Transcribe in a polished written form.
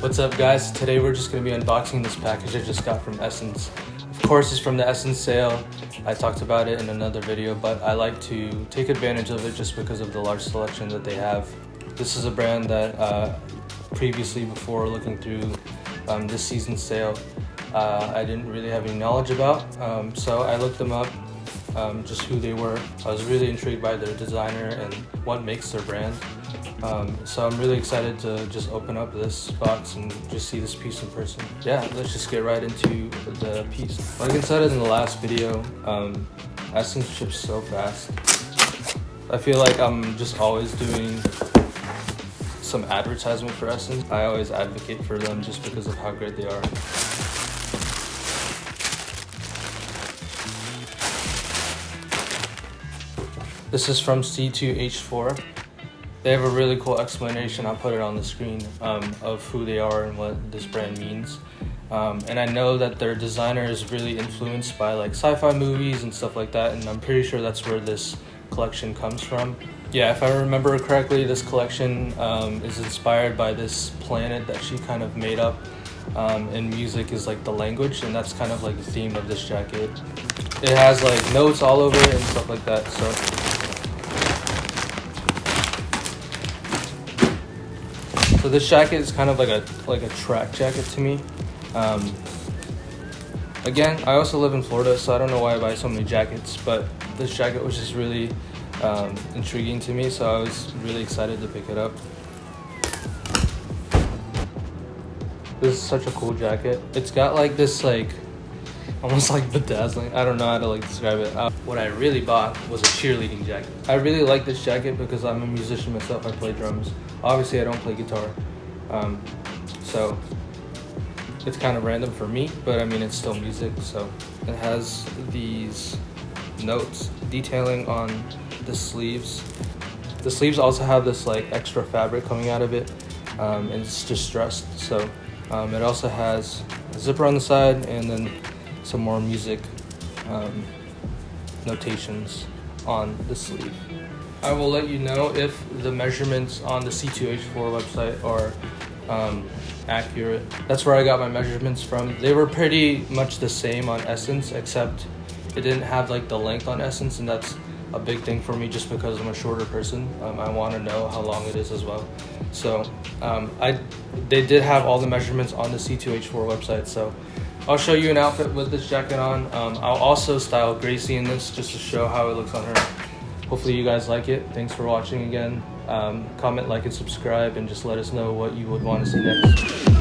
What's up guys? Today we're just going to be unboxing this package I just got from SSENSE. Of course it's from the SSENSE sale. I talked about it in another video, but I like to take advantage of it just because of the large selection that they have. This is a brand that previously, before looking through this season's sale, I didn't really have any knowledge about. So I looked them up, just who they were. I was really intrigued by their designer and what makes their brand. So I'm really excited to just open up this box and just see this piece in person. Yeah, let's just get right into the piece. Like I said in the last video, SSENSE ships so fast. I feel like I'm just always doing some advertisement for SSENSE. I always advocate for them just because of how great they are. This is from C2H4. They have a really cool explanation, I'll put it on the screen, of who they are and what this brand means. And I know that their designer is really influenced by like sci-fi movies and stuff like that, and I'm pretty sure that's where this collection comes from. Yeah, if I remember correctly, this collection is inspired by this planet that she kind of made up, and music is like the language, and that's kind of like the theme of this jacket. It has like notes all over it and stuff like that, So this jacket is kind of like a track jacket to me. Again, I also live in Florida, so I don't know why I buy so many jackets, but this jacket was just really intriguing to me, so I was really excited to pick it up. This is such a cool jacket. It's got like this almost like bedazzling. I don't know how to describe it. What I really bought was a cheerleading jacket. I really like this jacket because I'm a musician myself. I play drums. Obviously I don't play guitar, so it's kind of random for me, but I mean it's still music. So it has these notes detailing on the sleeves. The sleeves also have this extra fabric coming out of it, and it's distressed. So it also has a zipper on the side and then some more music notations on the sleeve. I will let you know if the measurements on the C2H4 website are accurate. That's where I got my measurements from. They were pretty much the same on SSENSE, except it didn't have the length on SSENSE, and that's a big thing for me just because I'm a shorter person. I want to know how long it is as well. So they did have all the measurements on the C2H4 website, so I'll show you an outfit with this jacket on. I'll also style Gracie in this just to show how it looks on her. Hopefully you guys like it. Thanks for watching again. Comment, like, and subscribe, and just let us know what you would want to see next.